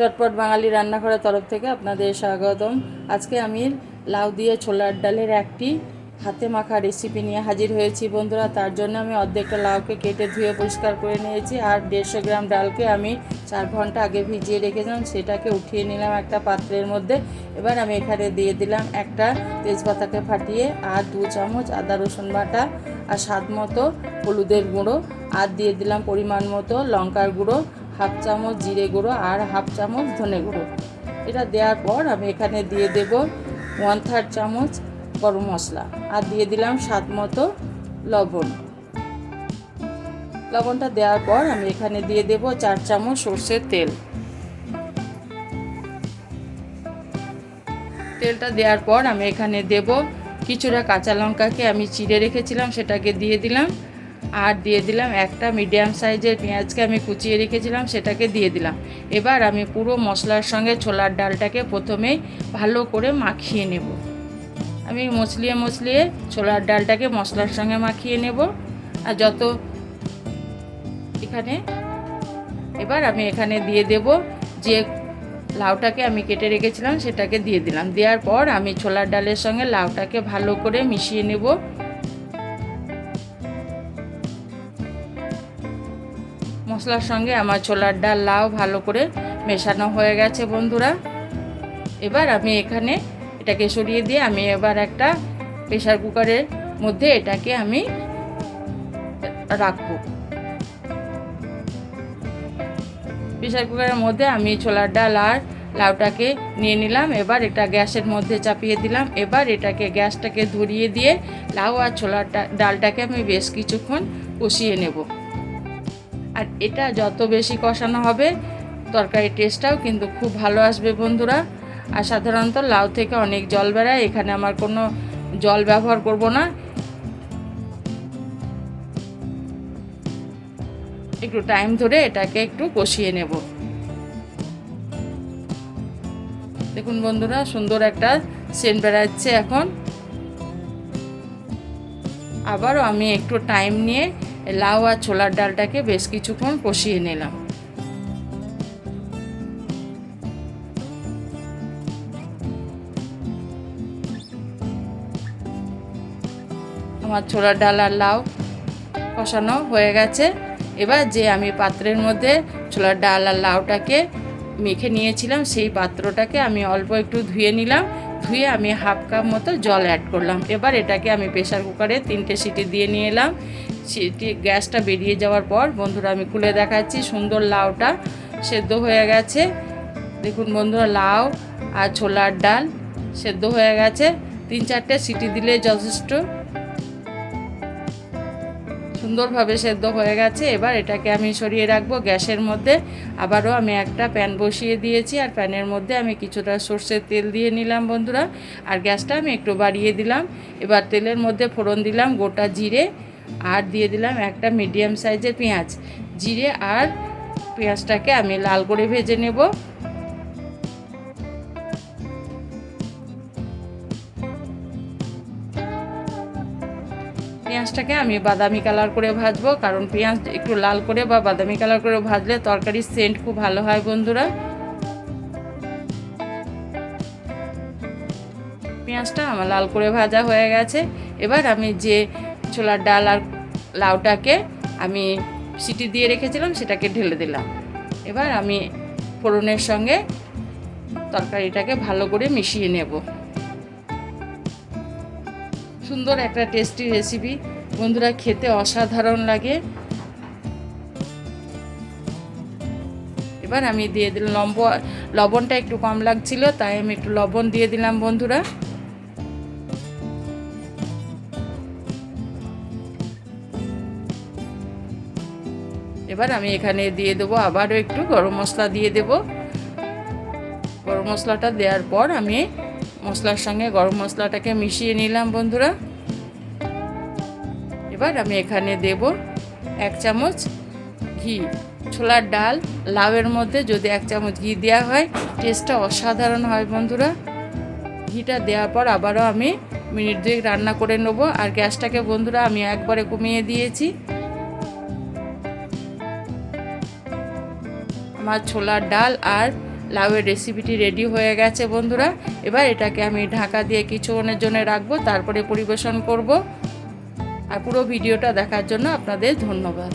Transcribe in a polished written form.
চটপট বাঙালি রান্নাঘরের তরফ থেকে আপনাদের স্বাগতম। আজকে আমি লাউ দিয়ে ছোলার ডালের একটি হাতে মাখা রেসিপি নিয়ে হাজির হয়েছি বন্ধুরা। তার জন্য আমি অর্ধেকটা লাউকে কেটে ধুয়ে পরিষ্কার করে নিয়েছি, আর 150 গ্রাম ডালকে আমি 4 ঘন্টা আগে ভিজিয়ে রেখেছিলাম, সেটাকে উঠিয়ে নিলাম একটা পাত্রের মধ্যে। এবার আমি এখানে দিয়ে দিলাম একটা তেজপাতাকে ফাটিয়ে, আর 2 চামচ আদা রসুন বাটা, আর স্বাদ মতো হলুদের গুঁড়ো, আর দিয়ে দিলাম পরিমাণ মতো লঙ্কার গুঁড়ো, হাফ চামচ জিরে গুঁড়ো, আর হাফ চামচ ধনে গুঁড়ো। এটা দেওয়ার পর আমি এখানে দিয়ে দেব 1/3 চামচ গরম মশলা, আর দিয়ে দিলাম স্বাদ মতো লবণ। লবণটা দেওয়ার পর আমি এখানে দিয়ে দেব 4 চামচ সরষের তেল। তেলটা দেওয়ার পর আমি এখানে দেব কিছুটা কাঁচা লঙ্কাকে আমি চিড়ে রেখেছিলাম, সেটাকে দিয়ে দিলাম, আর দিয়ে দিলাম একটা মিডিয়াম সাইজের পেঁয়াজকে আমি কুচিয়ে রেখেছিলাম, সেটাকে দিয়ে দিলাম। এবার আমি পুরো মশলার সঙ্গে ছোলার ডালটাকে প্রথমেই ভালো করে মাখিয়ে নেব। আমি মশলিয়ে ছোলার ডালটাকে মশলার সঙ্গে মাখিয়ে নেব। আর এবার আমি এখানে দিয়ে দেব যে লাউটাকে আমি কেটে রেখেছিলাম, সেটাকে দিয়ে দিলাম। দেওয়ার পর আমি ছোলার ডালের সঙ্গে লাউটাকে ভালো করে মিশিয়ে নেব। মশলার সঙ্গে আমার ছোলার ডাল লাউ ভালো করে মেশানো হয়ে গেছে বন্ধুরা। এবার আমি এটাকে সরিয়ে দিয়ে আমি এবার একটা প্রেসার কুকারের মধ্যে এটাকে আমি রাখবো। প্রেসার কুকারের মধ্যে আমি ছোলার ডাল আর লাউটাকে নিয়ে নিলাম। এবার এটা গ্যাসের মধ্যে চাপিয়ে দিলাম। এবার এটাকে গ্যাসটাকে ধরিয়ে দিয়ে লাউ আর ছোলার ডালটাকে আমি বেশ কিছুক্ষণ কষিয়ে নেব। আর এটা যত বেশি কষানো হবে তরকারির টেস্টটাও কিন্তু খুব ভালো আসবে বন্ধুরা। আর সাধারণত লাউ থেকে অনেক জল বেরোয়, এখানে আমার কোনো জল ব্যবহার করব না। একটু টাইম ধরে এটাকে একটু কষিয়ে নেব। দেখুন বন্ধুরা, সুন্দর একটা সেন্ট বেরাচ্ছে। এখন আবারও আমি একটু টাইম নিয়ে লাউ আর ছোলার ডালটাকে বেশ কিছুক্ষণ কষিয়ে নিলাম। আমার ছোলার ডাল আর লাউ কষানো হয়ে গেছে। এবার যে আমি পাত্রের মধ্যে ছোলার ডাল আর লাউটাকে মেখে নিয়েছিলাম, সেই পাত্রটাকে আমি অল্প একটু ধুয়ে নিলাম। ধুয়ে আমি হাফ কাপ মতো জল অ্যাড করলাম। এবার এটাকে আমি প্রেসার কুকারে 3টে সিটি দিয়ে নিয়ে এলাম। সিটি গ্যাসটা বেরিয়ে যাওয়ার পর বন্ধুরা আমি খুলে দেখাচ্ছি, সুন্দর লাউটা সেদ্ধ হয়ে গেছে। দেখুন বন্ধুরা, লাউ আর ছোলার ডাল সেদ্ধ হয়ে গেছে। 3-4টে সিটি দিলে যথেষ্ট। সুন্দরভাবে সেদ্ধ হয়ে গেছে। এবার এটাকে আমি সরিয়ে রাখবো গ্যাসের মধ্যে। আবারও আমি একটা প্যান বসিয়ে দিয়েছি, আর প্যানের মধ্যে আমি কিছুটা সর্ষের তেল দিয়ে নিলাম বন্ধুরা, আর গ্যাসটা আমি একটু বাড়িয়ে দিলাম। এবার তেলের মধ্যে ফোড়ন দিলাম গোটা জিরে, আর দিয়ে দিলাম একটা মিডিয়াম সাইজের পেঁয়াজ। জিরে আর পেঁয়াজটাকে আমি লাল করে ভেজে নেব। পেঁয়াজটাকে আমি বাদামি কালার করে ভাজবো, কারণ পেঁয়াজ একটু লাল করে বা বাদামি কালার করে ভাজলে তরকারির সেন্ট খুব ভালো হয় বন্ধুরা। পেঁয়াজটা আমার লাল করে ভাজা হয়ে গেছে। এবার আমি যে ছোলার ডাল আর লাউটাকে আমি সিটি দিয়ে রেখেছিলাম, সেটাকে ঢেলে দিলাম। এবার আমি ফোড়নের সঙ্গে তরকারিটাকে ভালো করে মিশিয়ে নেব। সুন্দর একটা টেস্টি রেসিপি বন্ধুরা, খেতে অসাধারণ লাগে। এবার আমি দিয়ে দিলাম লবণটা একটু কম লাগছিল, তাই আমি একটু লবণ দিয়ে দিলাম বন্ধুরা। এবার আমি এখানে দিয়ে দেবো আবারও একটু গরম মশলা দিয়ে দেব। গরম মশলাটা দেওয়ার পর আমি মশলার সঙ্গে গরম মশলাটাকে মিশিয়ে নিলাম বন্ধুরা। এবার আমি এখানে দেব 1 চামচ ঘি। ছোলার ডাল লাউয়ের মধ্যে যদি 1 চামচ ঘি দেওয়া হয়, টেস্টটা অসাধারণ হয় বন্ধুরা। ঘিটা দেওয়ার পর আবারও আমি মিনিট 2 রান্না করে নেব। আর গ্যাসটাকে বন্ধুরা আমি একবারে কমিয়ে দিয়েছি। আমার ছোলার ডাল আর লাউয়ের রেসিপিটি রেডি হয়ে গেছে বন্ধুরা। এবার এটাকে আমি ঢাকা দিয়ে কিছুক্ষণের জন্য রাখবো, তারপরে পরিবেশন করব। আর পুরো ভিডিওটা দেখার জন্য আপনাদের ধন্যবাদ।